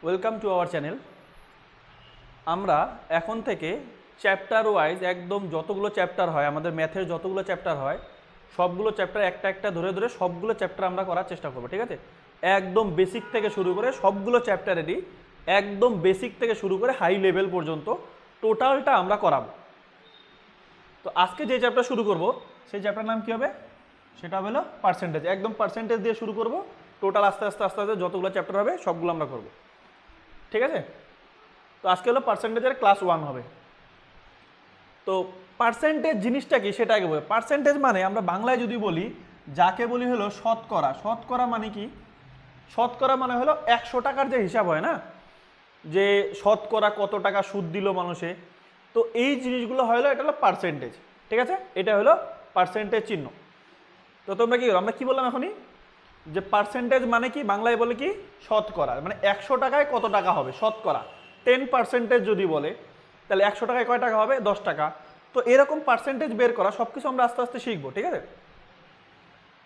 Welcome to our channel. আমরা এখন থেকে চ্যাপ্টার ওয়াইজ একদম যতগুলো চ্যাপ্টার হয়, আমাদের ম্যাথের যতগুলো চ্যাপ্টার হয় সবগুলো চ্যাপ্টার একটা একটা ধরে ধরে সবগুলো চ্যাপ্টার আমরা করার চেষ্টা করবো, ঠিক আছে? একদম বেসিক থেকে শুরু করে সবগুলো চ্যাপ্টারেরই একদম বেসিক থেকে শুরু করে হাই লেভেল পর্যন্ত টোটালটা আমরা করাবো। তো আজকে যে চ্যাপ্টার শুরু করব সেই চ্যাপ্টার নাম কী হবে? সেটা হলো পার্সেন্টেজ। একদম পার্সেন্টেজ দিয়ে শুরু করব, টোটাল আস্তে আস্তে আস্তে আস্তে যতগুলো চ্যাপ্টার হবে সবগুলো আমরা করব, ঠিক আছে? তো আজকে হলো পার্সেন্টেজের ক্লাস 1 হবে। তো পার্সেন্টেজ জিনিসটা কি সেটা আগে বলি। পার্সেন্টেজ মানে আমরা বাংলায় যদি বলি, যাকে বলি হলো শতকরা। শতকরা মানে কি? শতকরা মানে হলো 100 টাকার যে হিসাব হয় না, যে শতকরা কত টাকা সুদ দিল মানুষে, তো এই জিনিসগুলো হলো এটা হলো পার্সেন্টেজ, ঠিক আছে? এটা হলো পার্সেন্টেজ চিহ্ন। তো তোমরা কি আমরা কি বললাম এখনই, যে পার্সেন্টেজ মানে কি বাংলায় বলে কি? শতকরা। মানে 100 টাকায় কত টাকা হবে শতকরা। 10% যদি বলে তাহলে 100 টাকায় কয় টাকা হবে? 10 টাকা। তো এরকম পার্সেন্টেজ বের করা সব কিছু আমরা আস্তে আস্তে শিখবো, ঠিক আছে?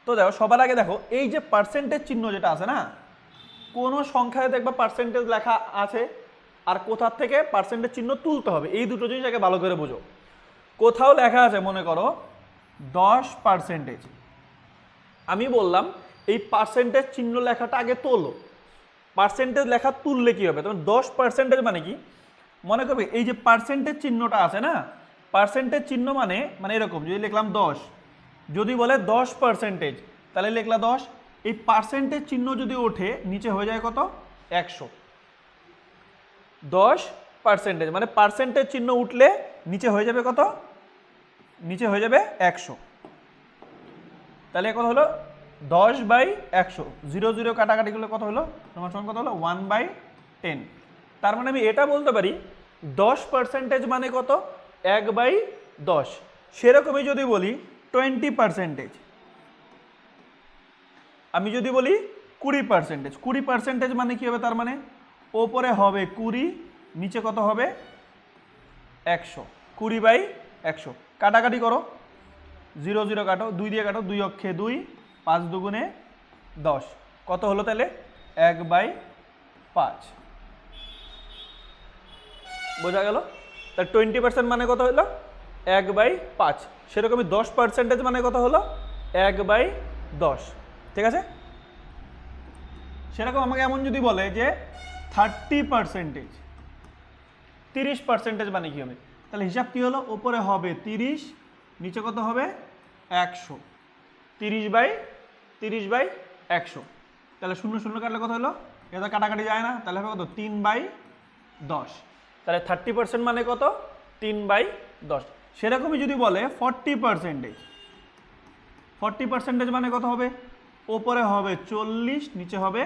তো দেখো, সবার আগে দেখো এই যে পার্সেন্টেজ চিহ্ন যেটা আছে না, কোনো সংখ্যায় দেখবা পার্সেন্টেজ লেখা আছে আর কোথার থেকে পার্সেন্টেজ চিহ্ন তুলতে হবে, এই দুটো জিনিস আগে ভালো করে বোঝো। কোথাও লেখা আছে মনে করো 10%, আমি বললাম এই পার্সেন্টেজ চিহ্ন লেখাটা আগে তোলো। পার্সেন্টেজ লেখা তুললে কি হবে? তখন 10% মানে কি মনে করবে? এই যে পার্সেন্টেজ চিহ্নটা আছে না, পার্সেন্টেজ চিহ্ন মানে মানে এরকম, যদি লিখলাম 10, যদি বলে 10% তাহলে লিখলা 10, এই পার্সেন্টেজ চিহ্ন যদি ওঠে নিচে হয়ে যায় কত? 100। 10% মানে পার্সেন্টেজ চিহ্ন উঠলে নিচে হয়ে যাবে কত? নিচে হয়ে যাবে 100। তাহলে কত হলো? 10/100। 0 0 কাটাকাটি করলে কত হলো? তোমার সমান কত হলো? 1/10। তার মানে আমি এটা বলতে পারি 10% মানে কত? 1/10। সেরকমই যদি বলি 20%, আমি যদি বলি 20%, 20% মানে কি হবে? তার মানে ওপরে হবে 20, নিচে কত হবে? 100। 20/100। কাটাকাটি করো, 0 0 কাটো, 2 দিয়ে কাটো, 2 অক্ষে 2, 5 দুগুণে 10, কত হলো তাহলে? 1/5। বোঝা গেল? তাহলে 20% মানে কত হলো? 1/5। সেরকমই 10% মানে কত হলো? 1/10, ঠিক আছে? সেরকম আমাকে এমন যদি বলে যে 30%, 30% মানে কি হবে? তাহলে হিসাব কি হলো? ওপরে হবে 30, নিচে কত হবে? 100। 30/100। তাহলে 0 0 কাটলে কত হলো? এটা কাটাকাটি যায় না, তাহলে হবে কত? 3/10। তাহলে 30% মানে কত? 3/10। সেরকমই যদি বলে 40%, 40% মানে কত হবে? ওপরে হবে 40, নিচে হবে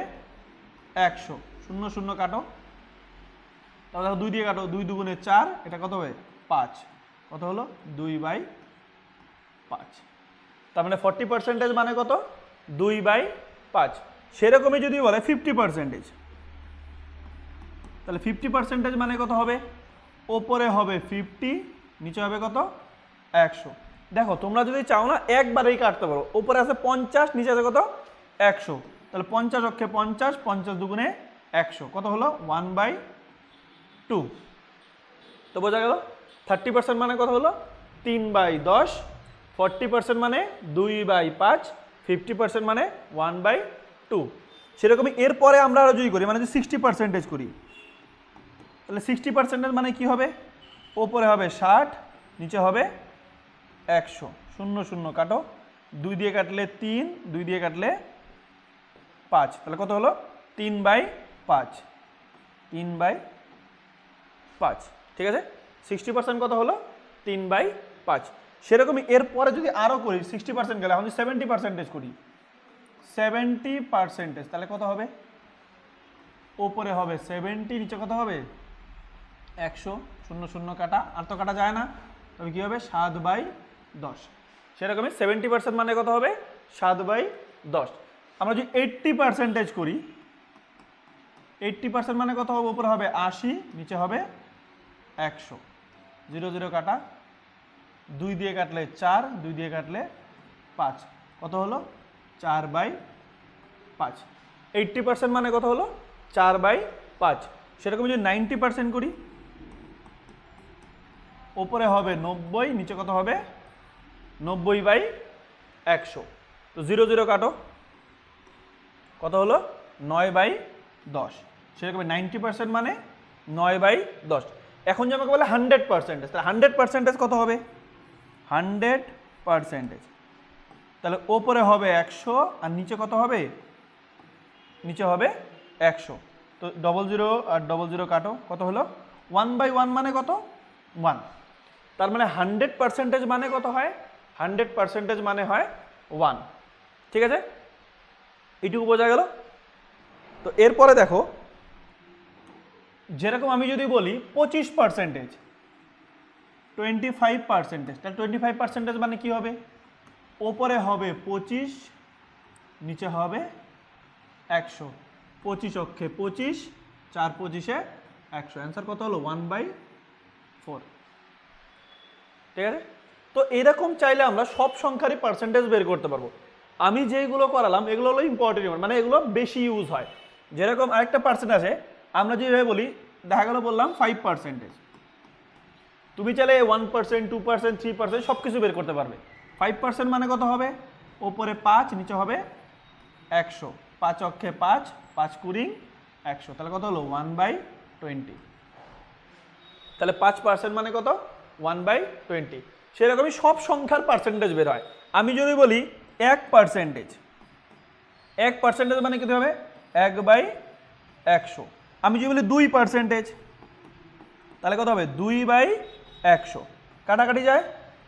100। 0 0 কাটো, তাহলে 2 দিয়ে কাটো, 2 দুগুণে 4, এটা কত হবে? 5। কত হলো? 2/5। তার মানে 40% মানে কত? 2/5। সেরকমই যদি বলে 50%, তাহলে 50% মানে কত হবে? ওপরে হবে 50, নিচে হবে কত? 100। দেখো তোমরা যদি চাও না একবারেই কাটতে পারো। ওপরে আছে 50, নিচে আছে কত? 100। তাহলে 50 অক্ষে 50, 50 দুগুণে 100, কত হলো? 1/2। তো বোঝা গেল 30% মানে কত হলো? 3/10, 40% মানে 2/5, 50% মানে 1/2। সেরকমই এরপরে আমরা আরো যদি করি, মানে যদি 60% করি, তাহলে 60% মানে কি হবে? ওপরে হবে 60, নিচে হবে 100। 0 0 কাটো, 2 দিয়ে কাটলে 3, 2 দিয়ে কাটলে 5, তাহলে কত হলো? 3/5। 3/5, ঠিক আছে? 60% কত হলো? 3/5। সেরকমই এরপরে যদি আরো করি 60% গেলে, এখন যদি 70% করি, 70%, তাহলে কত হবে? ওপরে হবে 70, নিচে কত হবে? 100। 0 0 কাটা, আর তো কাটা যায় না, তবে কি হবে? 7/10। সেরকমই 70% মানে কত হবে? 7/10। আমরা যদি 80% করি, 80% মানে কত হবে? উপরে হবে 80, নিচে হবে 100। 0 0 কাটা, 2 দিয়ে কাটলে 4, 2 দিয়ে কাটলে 5, কত হলো? 4/5। 80% মানে কত হলো? 4/5। 5। সেরকম যদি 90% করি, ওপরে হবে 90, নিচে কত হবে 90/100। তো 0 0 কাটো, কত হলো 9/10। সেরকম 90% মানে 9/10। এখন যে আমাকে বলে 100%, তাহলে 100% কত হবে 100%, তাহলে ওপরে হবে 100 আর নিচে কত হবে, নিচে হবে 100। তো 00 আর 00 কাটো, কত হলো 1/1 মানে কত 1। তার মানে 100% মানে কত হয়, 100% মানে হয় 1। ঠিক আছে, এইটুকু বোঝা গেল। তো এরপরে দেখো, যেরকম আমি যদি বলি 25%, 25%, তাহলে 25% মানে কি হবে, ওপরে হবে 25, নিচে হবে 100। 25 অক্ষে 25, 4 25-এ 100। অ্যান্সার কত হলো 1/4। ঠিক আছে, তো এরকম চাইলে আমরা সব সংখ্যারই পার্সেন্টেজ বের করতে পারবো। আমি যেইগুলো করালাম এগুলো হলো ইম্পর্টেন্ট, মানে এগুলো বেশি ইউজ হয়। যেরকম আরেকটা পার্সেন্ট আছে, আমরা যেভাবে বলি, দেখা গেল বললাম 5%, তুমি চাইলে 1%, 2%, 3% সব কিছু বের করতে পারবে। 5% মানে কত হবে, ওপরে 5, নিচে হবে 100। 5 অক্ষে 5, 5 20, 100। তাহলে কত হলো 1/20। তাহলে 5% মানে কত 1/20। সেরকমই সব সংখ্যার পার্সেন্টেজ বের হয়। আমি যদি বলি 1%, 1% মানে কী হবে 1/100। আমি যদি বলি 2%, তাহলে কত হবে 2/100। কাটাকাটি যায়,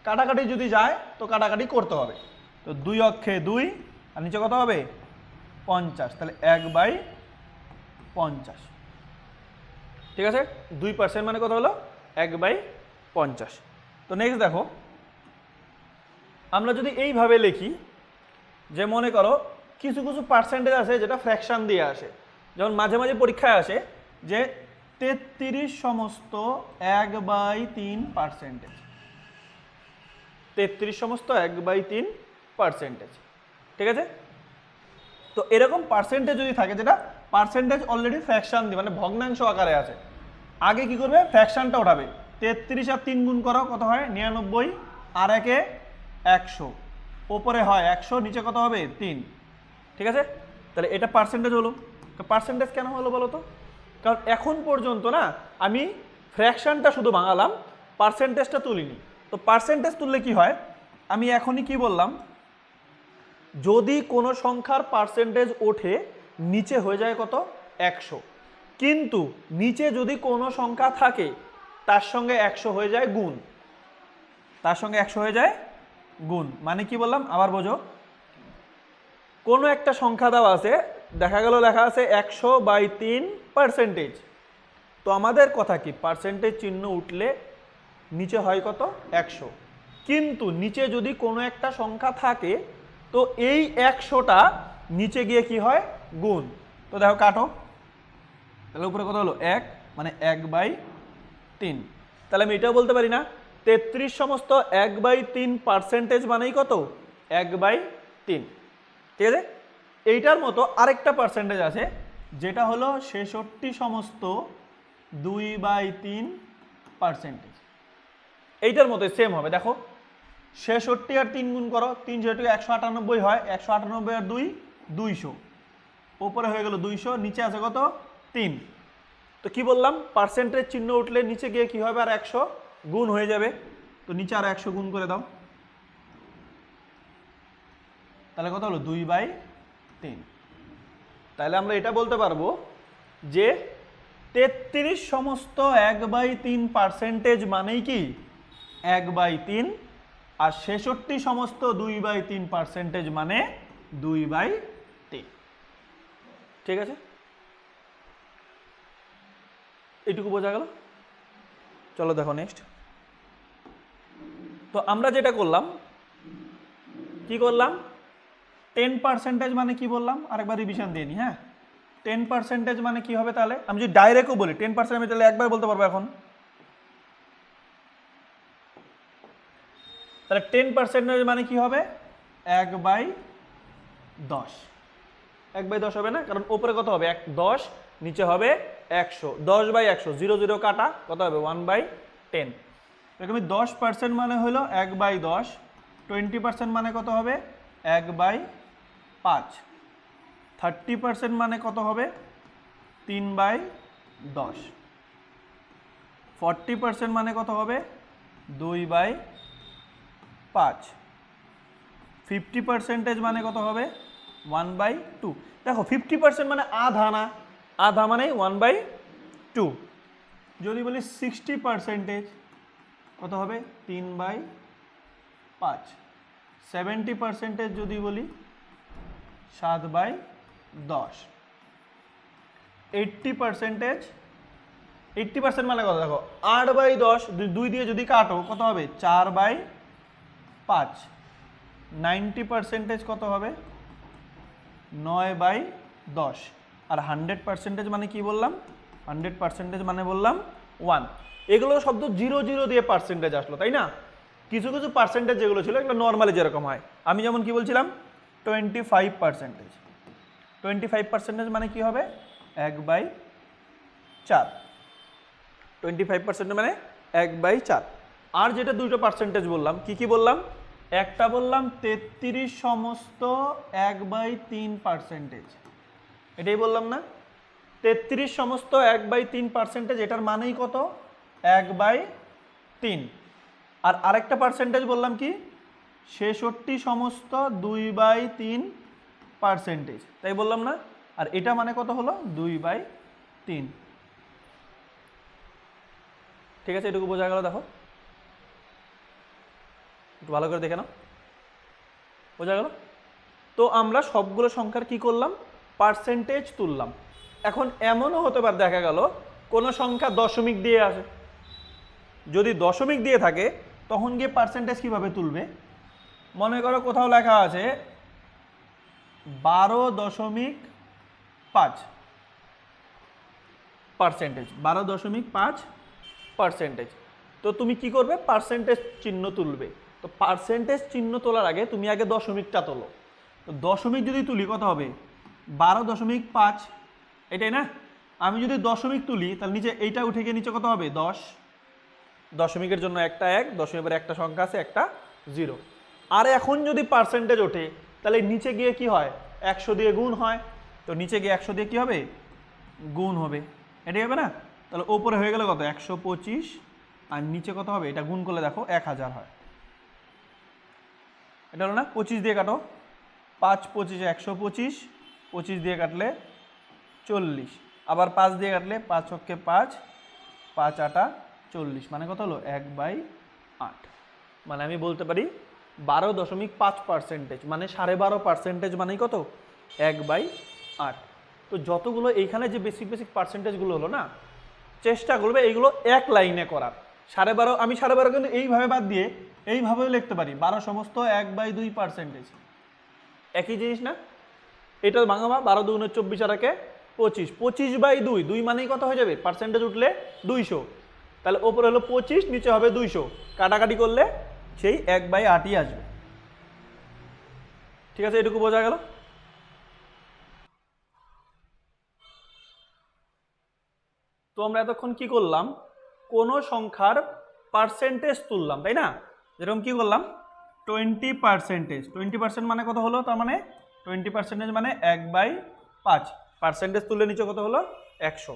কাটাকাটি যদি যায় তো কাটাকাটি করতে হবে। তো 2 অক্ষে 2 আর নিচে কত হবে 50, তাহলে 1/50। ঠিক আছে, 2% মানে কত হলো 1/50। তো নেক্সট দেখো, আমরা যদি এইভাবে লিখি, যে মনে করো কিছু কিছু পার্সেন্টেজ আছে যেটা ফ্র্যাকশন দিয়ে আসে, যেমন মাঝে মাঝে পরীক্ষায় আসে যে 33 সমস্ত 1/3%, 33 সমস্ত 1/3%। ঠিক আছে, তো এরকম পার্সেন্টেজ যদি থাকে, যেটা পার্সেন্টেজ অলরেডি ফ্র্যাকশন দিয়ে মানে ভগ্নাংশ আকারে আছে, আগে কি করবে ফ্র্যাকশনটা উঠাবে। 33 আর 3 গুণ করো, কত হয় 99, আর 1 এ 100, ওপরে হয় 100, নিচে কত হবে 3। ঠিক আছে, তাহলে এটা পার্সেন্টেজ হলো। পার্সেন্টেজ কেন হলো বলো তো, কারণ এখন পর্যন্ত না আমি ফ্র্যাকশনটা শুধু ভাঙালাম, পার্সেন্টেজটা তুলিনি। তো পার্সেন্টেজ তুললে কি হয়, আমি এখনই কি বললাম, যদি কোনো সংখ্যার পার্সেন্টেজ ওঠে নিচে হয়ে যায় কত 100, কিন্তু নিচে যদি কোনো সংখ্যা থাকে তার সঙ্গে 100 হয়ে যায় গুণ, তার সঙ্গে 100 হয়ে যায় গুণ। মানে কি বললাম আবার বোঝো, কোনো একটা সংখ্যা দেওয়া আছে, দেখা গেল লেখা আছে 100/3%, তো আমাদের কথা কি পার্সেন্টেজ চিহ্ন উঠলে নিচে হয় কত 100, কিন্তু নিচে যদি কোনো একটা সংখ্যা থাকে তো এই 100টা নিচে গিয়ে কি হয় গুণ। তো দেখো কাটো, তাহলে উপরে কত হলো 1, মানে 1/3। তাহলে আমি এটাও বলতে পারি না 33 সমস্ত 1/3% মানেই কত 1/3। ঠিক আছে, এইটার মতো আরেকটা পার্সেন্টেজ আছে, যেটা হলো 66 সমস্ত 2/3%। এইটার মতো সেম হবে, দেখো 66 আর 3 গুণ করো, 3 যেহেতু 198 হয়, 198 আর 2 200, উপরে হয়ে গেল 200, নিচে আছে কত 3। তো কি বললাম পার্সেন্টেজ চিহ্ন উঠলে নিচে গিয়ে কি হবে আর 100 গুণ হয়ে যাবে। তো নিচে আর 100 গুণ করে দাও, তাহলে কত হলো 2/3। তাহলে আমরা এটা বলতে পারবো যে 33 সমস্ত 1/3% মানেই কি 1/3, আর 66 সমস্ত 2/3% মানে 2/3। ঠিক আছে, এইটুকু বোঝা গেল। চলো দেখো নেক্সট। তো আমরা যেটা করলাম, কি করলাম 10% মানে কি বললাম, আরেকবার রিভিশন দিয়ে নি। হ্যাঁ, 10% মানে কি হবে, তাহলে আমি যদি ডাইরেক্টও বলি 10% আমি তাহলে একবার বলতে পারবো এখন। তাহলে 10% মানে কি হবে 1/10, 1/10 হবে না, কারণ উপরে কত হবে 10, নিচে হবে 100, 10/100, 0 0 কাটা, কত হবে 1/10। এরকমই 10% মানে হলো 1/10, 20% মানে কত হবে 1/5, 30% মানে কত হবে 3/10, 40% মানে কত হবে 2/5, 50% মানে কত হবে 1/2। দেখো 50% মানে আধা না, আধা মানে 1/2। যদি বলি 60% কত হবে 3/5, 70% যদি বলি 7/10, 80% মানে কত দেখো 8/10, 2 দিয়ে যদি কাটো কত হবে 4/5, 90% কত হবে 9/10, আর 100% মানে কি বললাম 100% মানে বললাম 1। এগুলো শব্দ 0 0 দিয়ে পার্সেন্টেজ আসলো, তাই না? কিছু কিছু পার্সেন্টেজ যেগুলো ছিল এগুলো নর্মালি যেরকম হয়, আমি যেমন কি বলছিলাম 25%, 25% মানে কি হবে 1/4, 25% মানে 1/4। আর যেটা দুটো পার্সেন্টেজ বললাম, কি কি বললাম, একটা বললাম 33 সমস্ত 1/3%, এটাই বললাম না 33 সমস্ত 1/3%, এটার মানেই কত 1/3। আর আরেকটা পার্সেন্টেজ বললাম কি 66 সমস্ত 2/3%, তাই বললাম না, আর এটা মানে কত হলো 2/3। ঠিক আছে, এটুকু বোঝা গেল? দেখো একটু ভালো করে দেখে নাও, বোঝা গেল? তো আমরা সবগুলো সংখ্যার কি করলাম পার্সেন্টেজ তুললাম। এখন এমনও হতে পারে দেখা গেল কোনো সংখ্যা দশমিক দিয়ে আসে, যদি দশমিক দিয়ে থাকে তখন গিয়ে পার্সেন্টেজ কিভাবে তুলবে, মনে করো কোথাও লেখা আছে 12.5%, 12.5%, তো তুমি কি করবে পার্সেন্টেজ চিহ্ন তুলবে। তো পার্সেন্টেজ চিহ্ন তোলার আগে তুমি আগে দশমিকটা তোলো। তো দশমিক যদি তুলি কত হবে 12.5, এটাই না? আমি যদি দশমিক তুলি তাহলে নিচে এইটা উঠে গিয়ে নিচে কত হবে 10, দশমিকের জন্য একটা 1, দশমিকের একটা সংখ্যা আছে একটা 0। আর এখন যদি পার্সেন্টেজ ওঠে তাহলে নিচে গিয়ে কি হয় 100 দিয়ে গুণ হয়, তো নিচে গিয়ে 100 দিয়ে কি হবে গুণ হবে, এটাই হবে না? তাহলে ওপরে হয়ে গেল কত 125, আর নিচে কত হবে এটা গুণ করলে দেখো 1000 হয়। এটা হলো না, 25 দিয়ে কাটো, 5 25 125, 25 দিয়ে কাটলে 40, আবার 5 দিয়ে কাটলে 5 ছক্কে 5, 5 8 40, মানে কত হলো 1/8। মানে আমি বলতে পারি 12.5%, মানে 12.5% মানেই কত 1/8। তো যতগুলো এইখানে যে বেসিক বেসিক পার্সেন্টেজগুলো হলো না, চেষ্টা করবে এইগুলো এক লাইনে করার। 12.5 আমি 12.5 কিন্তু এইভাবে বাদ দিয়ে এইভাবেও লিখতে পারি 12 সমস্ত 1/2%, একই জিনিস না? এটা ভাঙাবা 12 2 24 আর একে 25, 25/2, 2 মানেই কত হয়ে যাবে পার্সেন্টেজ উঠলে 200, তাহলে ওপরে হলো 25, নিচে হবে 200, কাটাকাটি করলে সেই 1/8ই আসবে। ঠিক আছে, এটুকু বোঝা গেল? তো আমরা এতক্ষণ কি করলাম কোন সংখ্যার পার্সেন্টেজ তুললাম, তাই না? যেরকম কি করলাম 20%, 20% মানে কত হলো, তার মানে 20% মানে 1/5, পার্সেন্টেজ তুলে নিচে কত হলো 100।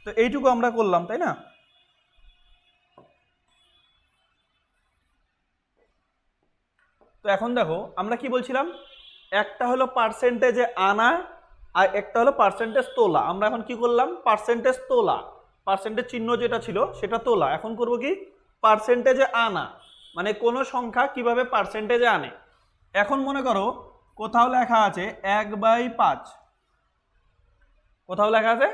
তো এইটুকু আমরা করলাম, তাই না? তো এখন দেখো আমরা কি বলছিলাম, একটা হলো পার্সেন্টেজে আনা আর একটা হলো পার্সেন্টেজ তোলা। আমরা এখন কি করলাম পার্সেন্টেজ তোলা, পার্সেন্টেজ চিহ্ন যেটা ছিল সেটা তোলা। এখন করব কি পার্সেন্টেজে আনা, মানে কোনো সংখ্যা কিভাবে পার্সেন্টেজে আনে। এখন মনে করো কোথাও লেখা আছে 1/5, কোথাও লেখা আছে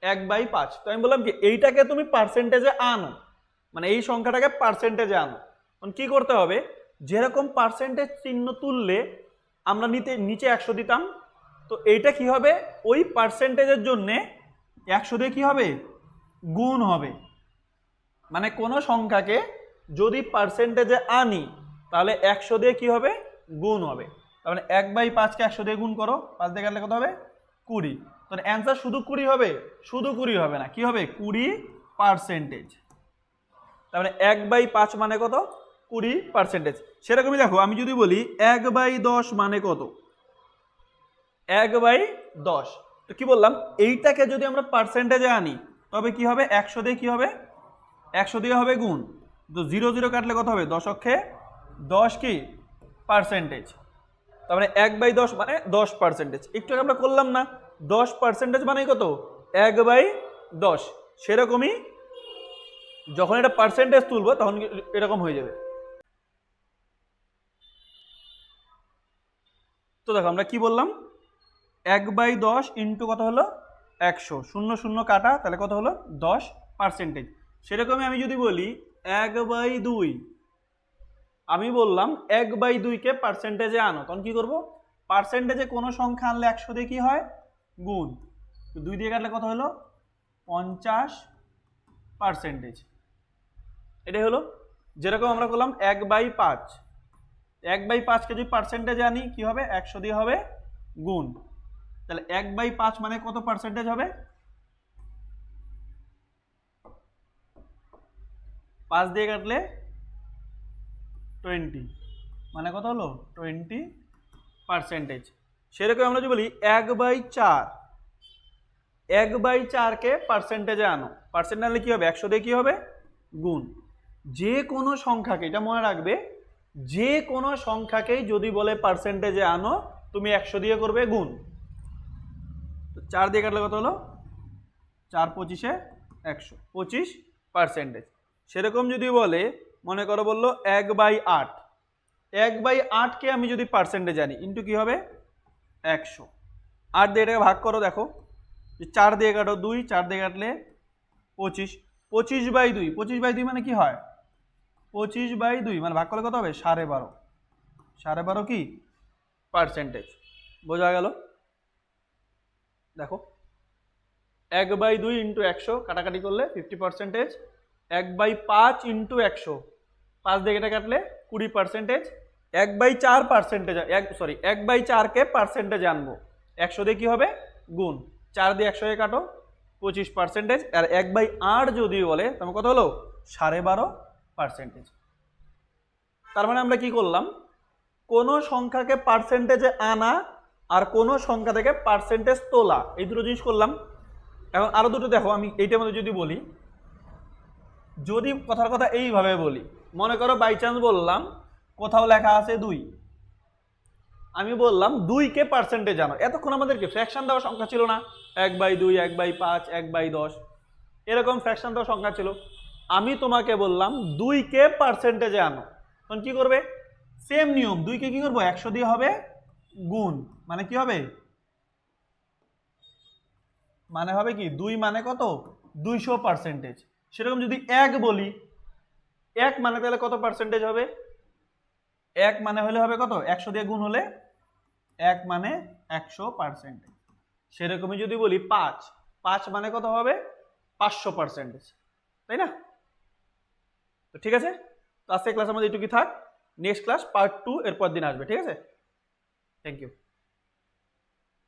1/5, তো আমি বললাম কি এইটাকে তুমি পার্সেন্টেজে আনো, মানে এই সংখ্যাটাকে পার্সেন্টেজে আনো। এখন কি করতে হবে, যেরকম পার্সেন্টেজ চিহ্ন তুললে আমরা নিচে 100 দিতাম, তো এইটা কি হবে ওই পার্সেন্টেজের জন্য 100 দিয়ে কি হবে গুণ হবে। মানে কোনো সংখ্যাকে যদি পার্সেন্টেজে আনি তাহলে 100 দিয়ে কি হবে গুণ হবে। তার মানে 1/5কে 100 দিয়ে গুণ করো, 5 দিয়ে কাটলে কত হবে 20, তাহলে অ্যান্সার শুধু 20 হবে? শুধু 20 হবে না, কি হবে? 20%। তার মানে 1/5 মানে কত? 20%। সেরকমই দেখো, আমি যদি বলি 1/10 মানে কত? 1/10। তো কি বললাম, এইটাকে যদি আমরা পার্সেন্টেজে আনি তবে কি হবে? 100 দিয়ে কি হবে? 100 দিয়ে হবে গুণ। তো 0 0 কাটলে কত হবে? 10 অক্ষে 10 কি পার্সেন্টেজ। তার মানে 1/10 মানে 10%। একটু আগে আমরা করলাম না, 10% মানে কত? 1/10। সেরকমই যখন এটা পার্সেন্টেজ তুলবো তখন এরকম হয়ে যাবে। তো দেখো আমরা কি বললাম, 1/10 ইন্টু কত হলো? 100, 0 0 কাটা, তাহলে কত হলো? 10%। সেরকমই আমি যদি বলি 1/2, আমি বললাম 1/2 কে পার্সেন্টেজে আনো, তখন কি করব? পার্সেন্টেজে কোনো সংখ্যা আনলে 100 দিয়ে কি হয়? গুণ। 2 দিয়ে কাটলে কত হলো? 50%। এটাই হলো। যেরকম আমরা করলাম 1/5, 1/5 কে যদি পার্সেন্টেজে আনি কি হবে? 100 দিয়ে হবে গুণ। তাহলে 1/5 মানে কত পার্সেন্টেজ হবে? 5 দিয়ে কাটলে 20 মানে কত হলো? 20%। সেরকম আমরা যদি বলি 1/4, 1/4 কে পার্সেন্টেজে আনো, পার্সেন্ট আনলে কি হবে? 100 দিয়ে কি হবে? গুণ। যে কোনো সংখ্যাকে, এটা মনে রাখবে, যে কোনো সংখ্যাকেই যদি বলে পার্সেন্টেজে আনো তুমি 100 দিয়ে করবে গুণ। তো 4 দিয়ে কাটলে কত হলো? 4 25-এ 100, 25%। সেরকম যদি বলে, মনে করো বললো 1/8, 1/8 কে আমি যদি পার্সেন্টেজ জানি ইন্টু কি হবে? 100। 8 দিয়ে এটাকে ভাগ করো, দেখো 4 দিয়ে কাটো 2, 4 দিয়ে কাটলে 25, 25/2, 25/2 মানে কি হয়? 25/2 মানে ভাগ করলে কত হবে? 12.5, 12.5 কি পার্সেন্টেজ। বোঝা গেল? দেখো 1/2 ইন্টু 100 কাটাকাটি করলে 50%, 1/5 ইন্টু 100, 5 দিয়ে এটা কাটলে 20%, 1/4%, 1/4 কে পার্সেন্টেজ আনবো, 100 দিয়ে কি হবে? গুণ। 4 দিয়ে 100 এ কাটো, 25%। আর 1/8 যদি বলে তখন কত হলো? 12.5%। তার মানে আমরা কি করলাম, কোন সংখ্যাকে পার্সেন্টেজে আনা আর কোন সংখ্যা থেকে পার্সেন্টেজ তোলা, এই দুটো জিনিস করলাম। এখন আরো দুটো দেখো, আমি এইটার মধ্যে যদি বলি, যদি কথার কথা এইভাবে বলি, মনে করো বাই চান্স বললাম কোথাও লেখা আছে 2, আমি বললাম 2 কে পার্সেন্টেজ আনো। এতক্ষণ আমাদেরকে ফ্র্যাকশন দেওয়া সংখ্যা ছিল না, 1/2, 1/5, 1/10 এরকম ফ্র্যাকশন দেওয়া সংখ্যা ছিল। আমি তোমাকে বললাম 2 কে পার্সেন্টেজে আনো, তখন কি করবে? সেম নিয়ম, 2 কে কি করবো? 100 দিয়ে হবে গুণ। মানে কি হবে? মানে হবে কি? 2 মানে কত? 200%। সেরকম যদি 1 বলি, 1 মানে তাহলে কত পার্সেন্টেজ হবে? 1 মানে হলে হবে কত? 100 দিয়ে গুণ হলে 1 মানে 100%। সেরকমই যদি বলি 5, 5 মানে কত হবে? 500%, তাই না? তো ঠিক আছে, তো আজকে ক্লাস আমাদের এইটুকুই থাক। নেক্সট ক্লাস পার্ট 2 এরপর দিন আসবে, ঠিক আছে? Thank you.